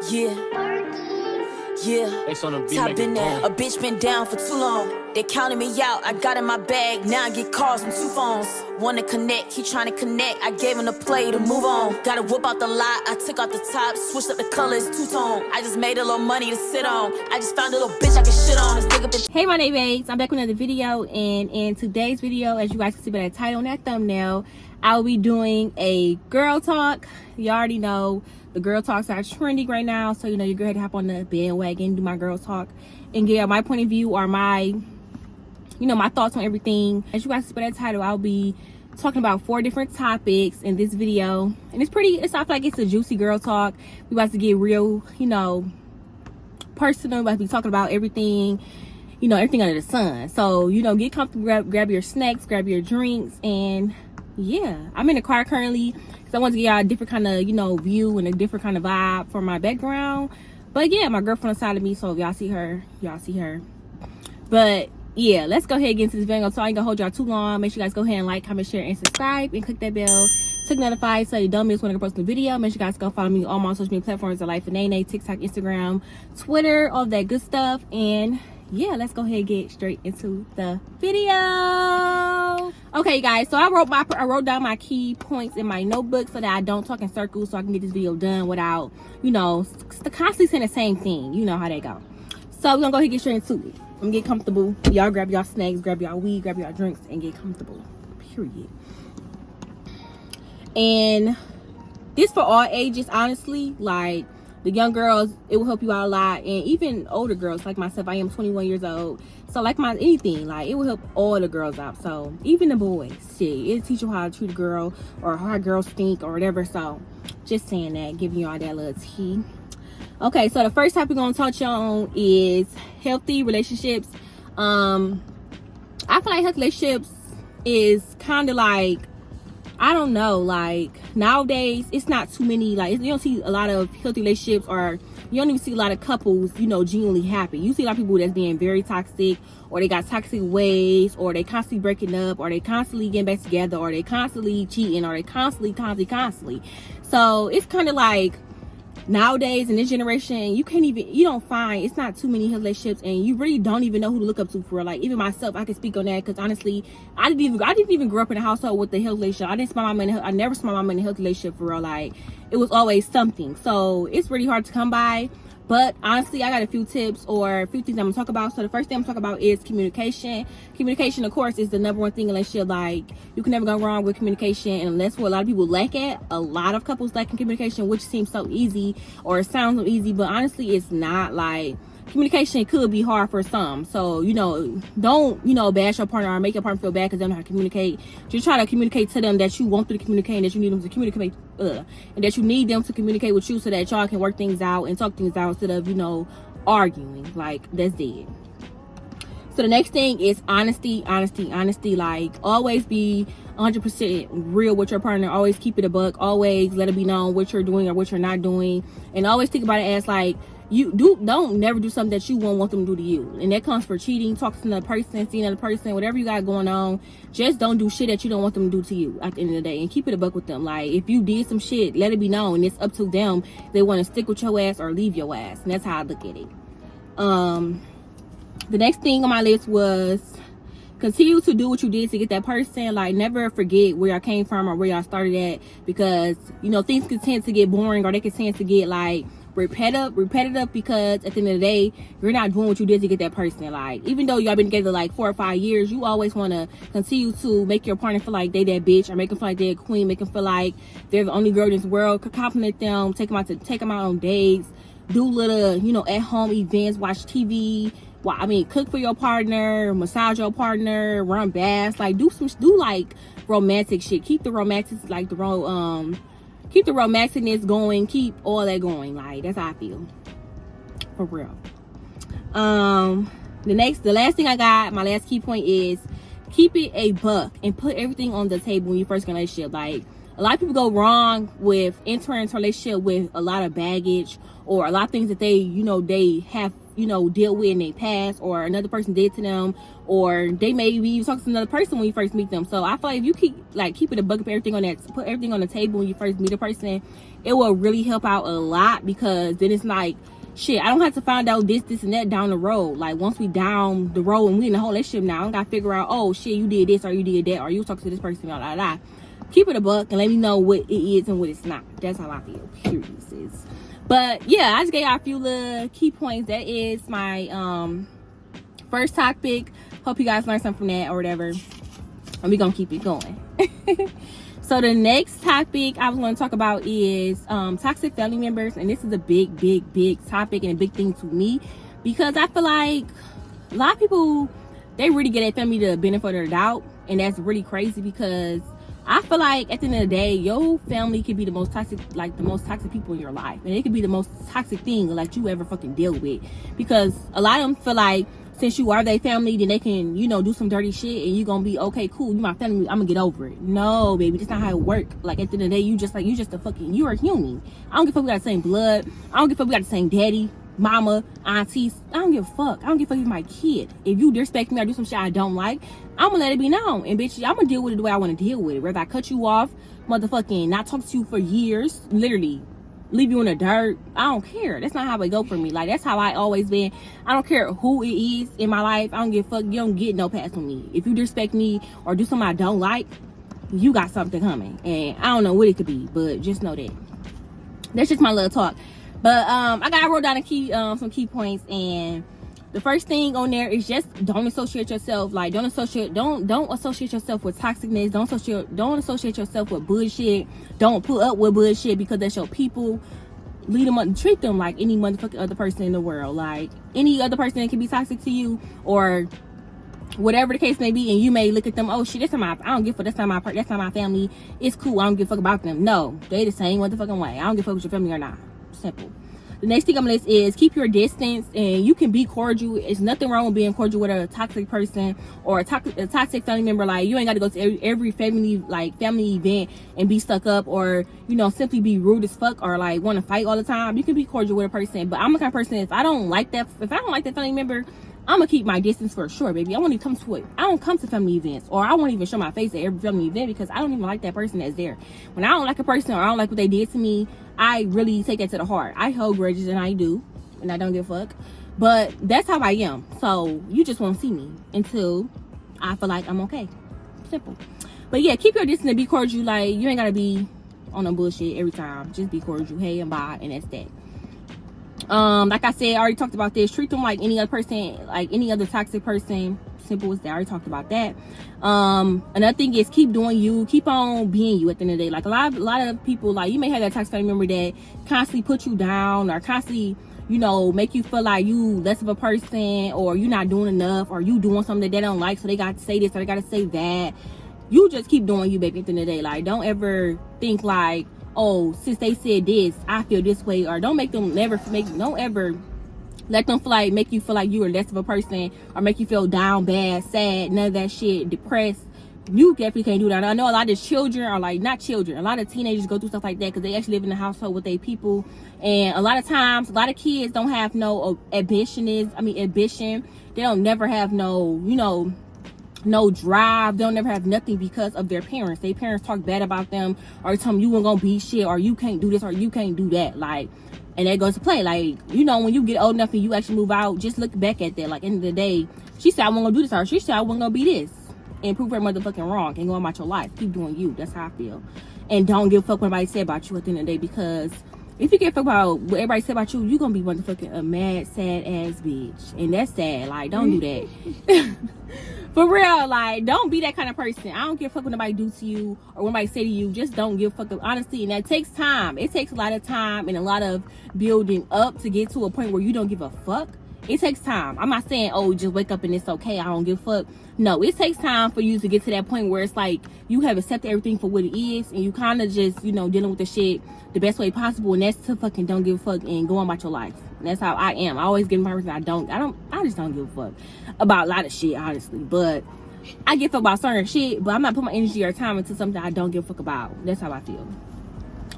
Top been there. A bitch been down for too long. They counted me out. I got in my bag. Now I get calls from 2 phones. Wanna connect, he trying to connect. I gave him the play to move on. Gotta whip out the lot. I took out the top, switched up the colors, 2-tone. I just made a little money to sit on. I just found a little bitch I can shit on. Hey my name babes, I'm back with another video, and in today's video, as you guys can see by that title and that thumbnail, I will be doing a girl talk. You already know the girl talks are trending right now, so you know you're going to hop on the bandwagon, do my girl talk, and get my point of view or my thoughts on everything. As you guys see by that title, I'll be talking about 4 different topics in this video, and I feel like it's a juicy girl talk. We about to get real, personal. We about to be talking about everything. Everything under the sun. So, get comfortable, grab your snacks, grab your drinks, and yeah. I'm in the car currently because I want to get y'all a different kind of, view and a different kind of vibe for my background. But yeah, my girlfriend on the side of me, so if y'all see her, y'all see her. But yeah, let's go ahead and get into this video. So I ain't gonna hold y'all too long. Make sure you guys go ahead and like, comment, share, and subscribe, and click that bell to get notified so you don't miss when I post a video. Make sure you guys go follow me on all my social media platforms, the Life of Nene, TikTok, Instagram, Twitter, all that good stuff. And yeah, let's go ahead and get straight into the video. Okay, guys, so I wrote down my key points in my notebook so that I don't talk in circles, so I can get this video done without, constantly saying the same thing. You know how they go. So we're gonna go ahead and get straight into it. I'm gonna get comfortable. Y'all grab y'all snacks, grab y'all weed, grab y'all drinks, and get comfortable. Period. And this for all ages, honestly. Like, the young girls, it will help you out a lot, and even older girls like myself. I am 21 years old, so like anything, like, it will help all the girls out. So even the boys, shit, it'll teach you how to treat a girl or how girls think or whatever. So just saying that, giving you all that little tea. Okay, so the first topic we're gonna touch on is healthy relationships. I feel like healthy relationships is kind of like, I don't know, like, nowadays it's not too many, like, you don't see a lot of healthy relationships, or you don't even see a lot of couples, genuinely happy. You see a lot of people that's being very toxic, or they got toxic ways, or they constantly breaking up, or they constantly getting back together, or they constantly cheating, or they constantly. So it's kind of like, nowadays in this generation, you don't find, it's not too many relationships, and you really don't even know who to look up to for real. Like, even myself, I can speak on that, because honestly, I didn't even grow up in a household with the healthy relationship. I never saw my mom in a healthy relationship for real. Like, it was always something. So it's really hard to come by. But honestly, I got a few tips or a few things I'm gonna talk about. So the first thing I'm gonna talk about is communication. Communication, of course, is the number one thing in a relationship. Like, you can never go wrong with communication, and that's what a lot of people lack at. A lot of couples lack in communication, which seems so easy, or it sounds so easy, but honestly, it's not. Like, communication could be hard for some. So, don't, bash your partner or make your partner feel bad because they don't know how to communicate. Just try to communicate to them that you want them to communicate, and that you need them to communicate, and that you need them to communicate with you so that y'all can work things out and talk things out instead of, arguing. Like, that's dead. So the next thing is honesty. Like, always be 100% real with your partner. Always keep it a buck. Always let it be known what you're doing or what you're not doing. And always think about it as, like, don't never do something that you won't want them to do to you. And that comes for cheating, talking to another person, seeing another person, whatever you got going on. Just don't do shit that you don't want them to do to you at the end of the day, and keep it a buck with them. Like, if you did some shit, let it be known. It's up to them. They want to stick with your ass or leave your ass. And that's how I look at it. The next thing on my list was continue to do what you did to get that person. Like, never forget where y'all came from or where y'all started at, because things can tend to get boring, or they can tend to get like repetitive, because at the end of the day, you're not doing what you did to get that person. Like, even though y'all been together like 4 or 5 years, you always want to continue to make your partner feel like they that bitch, or make them feel like they're a queen, make them feel like they're the only girl in this world. Compliment them, take them out on dates, do little at home events, watch TV. Cook for your partner, massage your partner, run baths. Like, do like romantic shit. Keep the romantic, like keep the romanticness going. Keep all that going. Like, that's how I feel, for real. The last thing I got, my last key point is keep it a buck and put everything on the table when you first get in a relationship. Like, a lot of people go wrong with entering into a relationship with a lot of baggage, or a lot of things that they have dealt with in their past, or another person did to them, or they may be even talking to another person when you first meet them. So I feel like if you keep it a bucket, put everything on the table when you first meet a person, it will really help out a lot, because then it's like, shit, I don't have to find out this and that down the road. Like, once we down the road and we in the whole relationship now, I don't gotta figure out, oh shit, you did this or you did that, or you talking to this person, blah blah blah. Keep it a buck and let me know what it is and what it's not. That's how I feel. Period, sis. But yeah, I just gave y'all a few little key points. That is my first topic. Hope you guys learned something from that or whatever. And we're gonna keep it going. So the next topic I was going to talk about is toxic family members. And this is a big topic and a big thing to me, because I feel like a lot of people, they really get their family the benefit of the doubt. And that's really crazy, because I feel like at the end of the day, your family could be the most toxic people in your life. And it could be the most toxic thing like you ever fucking deal with. Because a lot of them feel like, since you are their family, then they can, do some dirty shit and you gonna be okay, cool, you my family, I'm gonna get over it. No, baby, that's not how it work. Like, at the end of the day, you're a human. I don't give a fuck we got the same blood. I don't give a fuck we got the same daddy, mama, aunties. I don't give a fuck. I don't give a fuck if you're my kid. If you disrespect me or do some shit I don't like, I'm gonna let it be known. And bitch, I'm gonna deal with it the way I want to deal with it. Whether I cut you off, motherfucking not talk to you for years, literally leave you in the dirt, I don't care. That's not how it go for me. Like, that's how I always been. I don't care who it is in my life. I don't give a fuck. You don't get no pass from me. If you disrespect me or do something I don't like, you got something coming. And I don't know what it could be, but just know that. That's just my little talk. But I wrote down some key points, and the first thing on there is just don't associate yourself. Like, don't associate yourself with toxicness. Don't associate yourself with bullshit. Don't put up with bullshit, because that's your people. Lead them up, treat them like any motherfucking other person in the world. Like, any other person that can be toxic to you, or whatever the case may be, and you may look at them, oh shit, I don't give a fuck, that's not my family, it's cool, I don't give a fuck about them. No, they the same motherfucking way. I don't give a fuck with your family or not. Simple. The next thing on my list is keep your distance, and you can be cordial. It's nothing wrong with being cordial with a toxic person or a toxic family member. Like, you ain't got to go to every family event and be stuck up, or simply be rude as fuck, or like want to fight all the time. You can be cordial with a person, but I'm the kind of person, if I don't like that family member, I'm gonna keep my distance for sure, baby. I won't even come to it. I don't come to family events, or I won't even show my face at every family event, because I don't even like that person that's there. When I don't like a person, or I don't like what they did to me, I really take that to the heart. I hold grudges, and I do, and I don't give a fuck. But that's how I am. So you just won't see me until I feel like I'm okay. Simple. But yeah, keep your distance and be cordial. Like, you ain't gotta be on no bullshit every time. Just be cordial. Hey and bye, and that's that. Like I said, I already talked about this. Treat them like any other person, like any other toxic person. Simple as that. I already talked about that. Another thing is keep doing you. Keep on being you at the end of the day. Like, a lot of people, like, you may have that toxic family member that constantly put you down, or constantly, make you feel like you less of a person, or you not doing enough, or you doing something that they don't like, so they got to say this or they got to say that. You just keep doing you, baby, at the end of the day. Like, don't ever think like, oh, since they said this, I feel this way. Or don't ever let them make you feel like you are less of a person, or make you feel down, bad, sad, none of that shit, depressed. You definitely can't do that. I know a lot of children are like, not children, a lot of teenagers go through stuff like that because they actually live in a household with their people. And a lot of times, a lot of kids don't have no ambition. They don't never have no drive. They'll never have nothing because of their parents. Their parents talk bad about them, or tell them you ain't gonna be shit, or you can't do this, or you can't do that. Like, and that goes to play. Like, when you get old enough and you actually move out, just look back at that. Like, end of the day, she said I wasn't gonna do this, or she said I wasn't gonna be this, and prove her motherfucking wrong and go about your life. Keep doing you. That's how I feel. And don't give a fuck what anybody say about you at the end of the day, because if you give a fuck about what everybody say about you, you're gonna be motherfucking a mad, sad ass bitch. And that's sad. Like, don't do that. For real, like, don't be that kind of person. I don't give a fuck what nobody do to you or what nobody say to you. Just don't give a fuck, honestly. And that takes time. It takes a lot of time and a lot of building up to get to a point where you don't give a fuck. It takes time. I'm not saying, oh, just wake up and it's okay, I don't give a fuck. No, it takes time for you to get to that point where it's like you have accepted everything for what it is, and you kind of just, dealing with the shit the best way possible, and that's to fucking don't give a fuck and go on about your life. And that's how I am. I always give my person I just don't give a fuck about a lot of shit, honestly. But I give a fuck about certain shit, but I'm not putting my energy or time into something I don't give a fuck about. That's how I feel.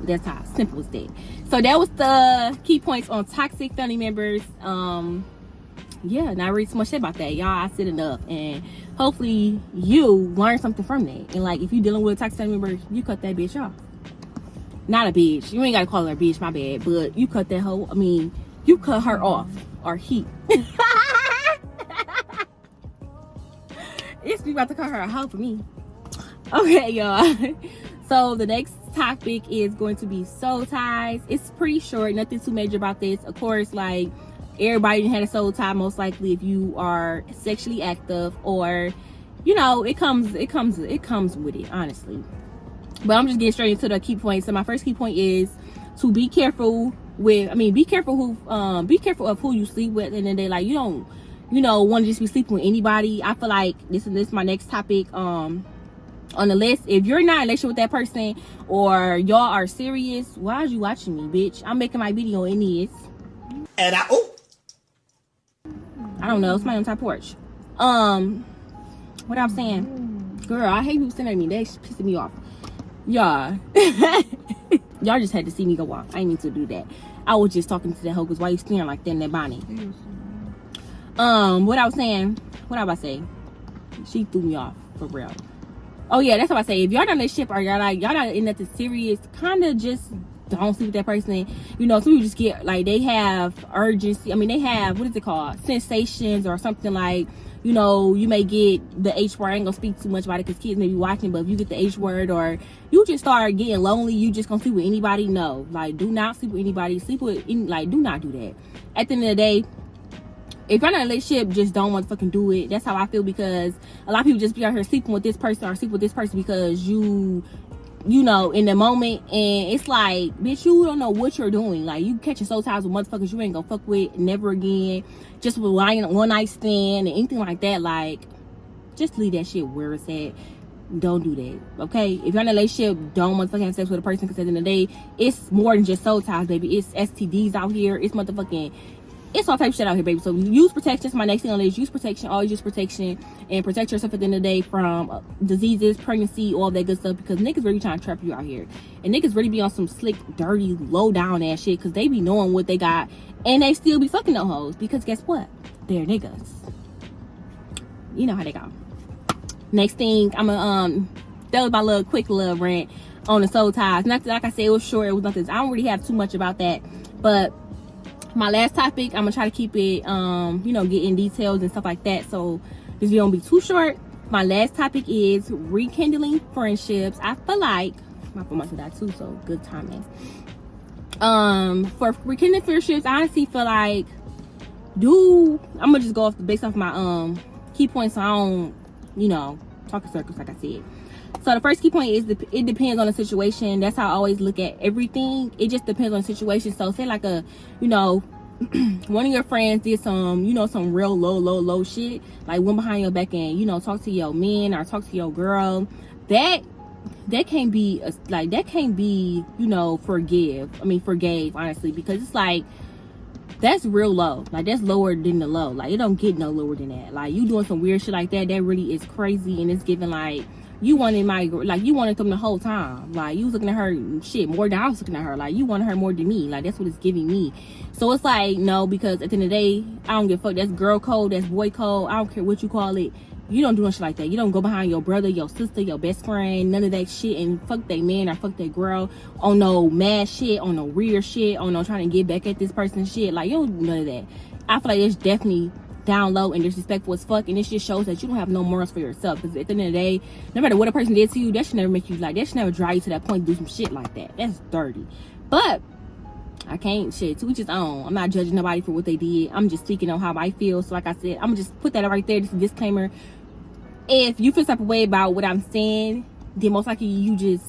That's how simple as that. So that was the key points on toxic family members. yeah, and I read so much shit about that. Y'all, I said enough. And hopefully you learn something from that. And like, if you dealing with a toxic family member, you cut that bitch off. Not a bitch. You ain't gotta call her a bitch, my bad. But you cut that hoe. I mean, you cut her off. Or he. It's about to call her a hoe for me. Okay, y'all. So the next topic is going to be soul ties. It's pretty short. Nothing too major about this. Of course, like, everybody had a soul tie, most likely, if you are sexually active, or you know, it comes with it, honestly. But I'm just getting straight into the key points. So my first key point is to be careful be careful of who you sleep with. And then they like, you don't, want to just be sleeping with anybody. I feel like this is my next topic on the list. If you're not in a relationship with that person, or y'all are serious, why are you watching me, bitch? I'm making my video in this. And I don't know. It's my own top porch. What I'm saying, girl, I hate people staring at me. That's pissing me off. Y'all, y'all just had to see me go off. I didn't mean to do that. I was just talking to that hoe, because why you staring like that in that bonnet? What I was about to say? She threw me off for real. Oh yeah, that's what I say. If y'all not in a ship, or y'all not in nothing serious, kind of just don't sleep with that person. Some people just get like, they have urgency. I mean, they have, what is it called, sensations or something. Like, you may get the H word. I ain't gonna speak too much about it because kids may be watching, but if you get the H word, or you just start getting lonely, you just gonna sleep with anybody. No, like, do not sleep with anybody. Do not do that. At the end of the day, if you're not in a relationship, just don't want to fucking do it. That's how I feel, because a lot of people just be out here sleeping with this person, or sleep with this person because you in the moment, and it's like, bitch, you don't know what you're doing. Like, you catching soul ties with motherfuckers you ain't gonna fuck with never again, just with one night stand and anything like that. Like, just leave that shit where it's at. Don't do that, okay? If you're in a relationship, don't want to fucking have sex with a person, because at the end of the day, it's more than just soul ties, baby. It's STDs out here. It's all type of shit out here, baby. So use protection. That's my next thing on this. Use protection. Always use protection, and protect yourself at the end of the day from diseases, pregnancy, all that good stuff, because niggas really trying to trap you out here. And niggas really be on some slick, dirty, low down ass shit, because they be knowing what they got, and they still be fucking them hoes, because guess what? They're niggas. You know how they go. Next thing, that was my quick little rant on the soul ties. Not like I said, it was short. It was nothing. I don't really have too much about that, but my last topic, I'm gonna try to keep it, get in details and stuff like that, so this video won't be too short. My last topic is rekindling friendships. I feel like my phone might die too, so good timing. For rekindling friendships, I honestly feel like, I'm gonna just go based off my key points, so I don't, talk in circles, like I said. So the first key point is it depends on the situation. That's how I always look at everything. It just depends on the situation. So say like one of your friends did some, some real low shit, like went behind your back and, talk to your man or talk to your girl. That can't be forgave, honestly, because it's like, that's real low. Like, that's lower than the low. Like, it don't get no lower than that. Like, you doing some weird shit like that really is crazy, and it's giving like, you wanted them the whole time. Like, you was looking at her shit more than I was looking at her. Like, you wanted her more than me. Like, that's what it's giving me. So it's like, no, because at the end of the day, I don't give a fuck. That's girl code, that's boy code. I don't care what you call it. You don't do no shit like that. You don't go behind your brother, your sister, your best friend, none of that shit, and fuck that man or fuck that girl on no mad shit, on no weird shit, on no trying to get back at this person shit. Like, you don't do none of that. I feel like it's definitely down low and disrespectful as fuck, and this just shows that you don't have no morals for yourself, because at the end of the day, no matter what a person did to you, that should never make you, like, that should never drive you to that point to do some shit like that. That's dirty. But I can't shit to each his own. I'm not judging nobody for what they did. I'm just speaking on how I feel. So like I said, I'm gonna just put that right there, just a disclaimer. If you feel some type of way about what I'm saying, then most likely you did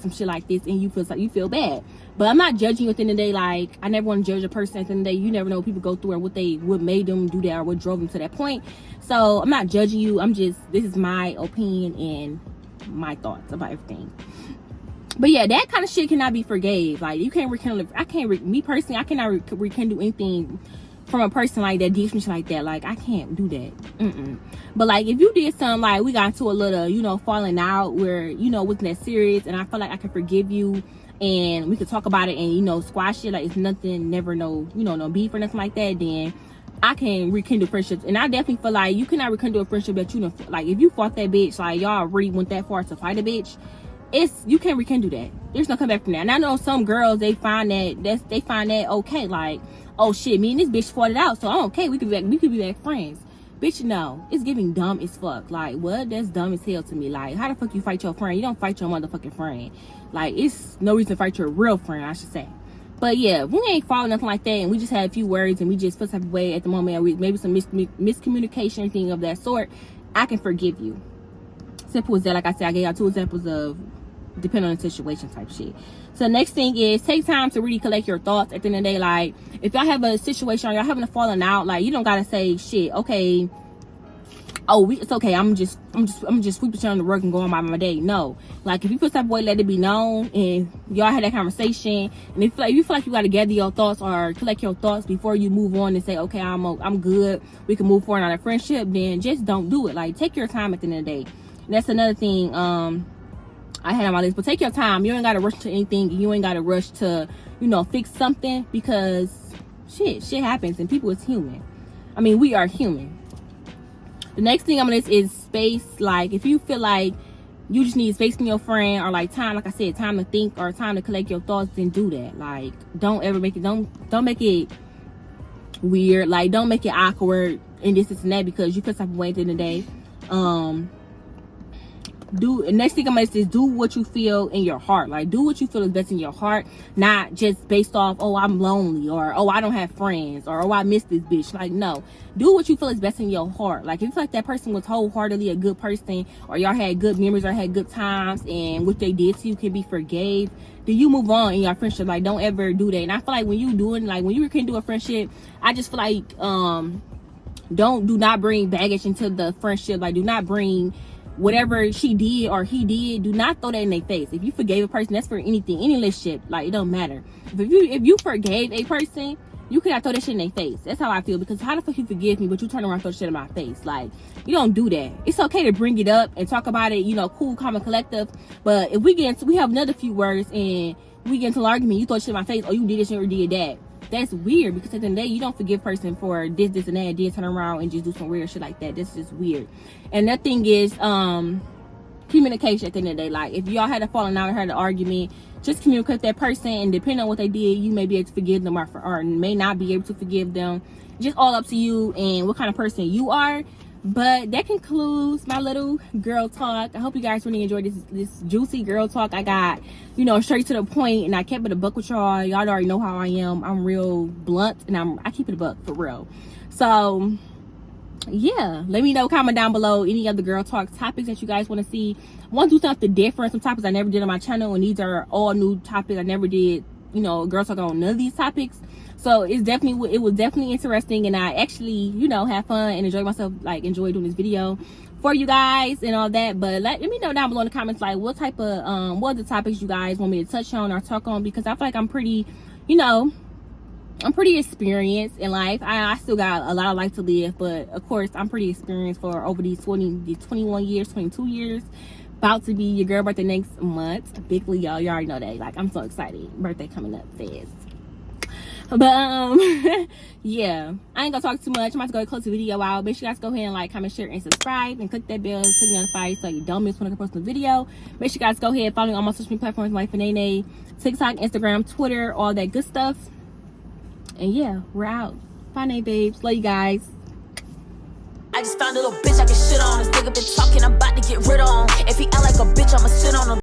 some shit like this and you feel bad. But I'm not judging you at the end of the day. Like, I never want to judge a person at the end of the day. You never know what people go through and what made them do that or what drove them to that point. So I'm not judging you. this is my opinion and my thoughts about everything. But yeah, that kind of shit cannot be forgave. Like, you can't rekindle. Me personally, I cannot rekindle anything from a person like that, did some shit like that. Like, I can't do that. But like, if you did something, like, we got into a little, falling out where, wasn't that serious, and I feel like I can forgive you, and we could talk about it and, squash it, like it's nothing, never no, no beef or nothing like that, then I can rekindle friendships. And I definitely feel like you cannot rekindle a friendship that you don't, like, if you fought that bitch, like, y'all really went that far to fight a bitch, you can't rekindle that. There's no come back from that. And I know some girls, they find that okay, like, oh shit, me and this bitch fought it out, so I'm okay, we could be back friends. Bitch, no, it's giving dumb as fuck. Like, what? That's dumb as hell to me. Like, how the fuck you fight your friend? You don't fight your motherfucking friend. Like, it's no reason to fight your real friend, I should say. But yeah, we ain't fought nothing like that, and we just had a few words, and we just feel some type of way at the moment, or maybe some miscommunication, thing of that sort. I can forgive you. Simple as that. Like I said, I gave y'all 2 examples of depending on the situation type shit. So the next thing is take time to really collect your thoughts at the end of the day. Like, if y'all have a situation or y'all having a falling out, like, you don't gotta say shit, okay, oh, it's okay, I'm just sweep the shit on the rug and go on by my day. No, like, if you feel some way, let it be known, and y'all had that conversation, and if you feel like you gotta gather your thoughts or collect your thoughts before you move on and say, okay, I'm good, we can move forward on a friendship, then just don't do it. Like, take your time at the end of the day. And that's another thing I had on my list. But take your time. You ain't gotta rush to anything. You ain't gotta rush to, fix something, because shit happens, and people is human. I mean, we are human. The next thing I'm on this is space. Like, if you feel like you just need space from your friend, or like time, like I said, time to think or time to collect your thoughts, then do that. Like, don't ever make it, don't make it weird. Like, don't make it awkward and this and that, because you feel some way at the end of the day. Next thing I'm gonna say is do what you feel in your heart. Like, do what you feel is best in your heart, not just based off, oh, I'm lonely, or oh, I don't have friends, or oh, I miss this bitch. Like, no, do what you feel is best in your heart. Like, if you feel like that person was wholeheartedly a good person, or y'all had good memories or had good times, and what they did to you can be forgave, then you move on in your friendship. Like, don't ever do that. And I feel like when you can do a friendship, I just feel like do not bring baggage into the friendship. Like, do not bring whatever she did or he did, do not throw that in their face. If you forgave a person, that's for anything, any relationship. Like, it don't matter. If you forgave a person, you cannot throw that shit in their face. That's how I feel. Because how the fuck you forgive me, but you turn around and throw shit in my face? Like, you don't do that. It's okay to bring it up and talk about it, cool, calm, and collective. But if we have another few words and we get into an argument, you throw shit in my face, or you did this or did that. That's weird, because at the end of the day, you don't forgive a person for this and that, and then turn around and just do some weird shit like that. That's just weird. And that thing is communication at the end of the day. Like, if y'all had a falling out or had an argument, just communicate with that person, and depending on what they did, you may be able to forgive them or may not be able to forgive them. Just all up to you and what kind of person you are. But that concludes my little girl talk. I hope you guys really enjoyed this juicy girl talk. I got, straight to the point, and I kept it a buck with y'all. Y'all already know how I am. I'm real blunt, and I keep it a buck for real. So yeah, let me know, comment down below any other girl talk topics that you guys want to see. I want to do something different, some topics I never did on my channel, and these are all new topics. I never did, girl talk on none of these topics. So it was definitely interesting, and I actually, have fun and enjoy myself, like enjoy doing this video for you guys and all that. But let me know down below in the comments, like, what type of what are the topics you guys want me to touch on or talk on, because I feel like I'm pretty, I'm pretty experienced in life. I still got a lot of life to live, but of course I'm pretty experienced for over these 21 years, 22 years. About to be your girl birthday next month. Big Leo, you already know that. Like, I'm so excited. Birthday coming up fast. But yeah, I ain't gonna talk too much. I'm about to go close the video out. Make sure you guys go ahead and like, comment, share, and subscribe, and click that bell to get notified so you don't miss when I post a video. Make sure you guys go ahead and follow me on my social media platforms like Nene, TikTok, Instagram, Twitter, all that good stuff. And yeah, we're out. Bye, Nene babes. Love you guys. I just found a little bitch I can shit on. This nigga been talking, I'm about to get rid on. If he act like a bitch, I'ma sit on him.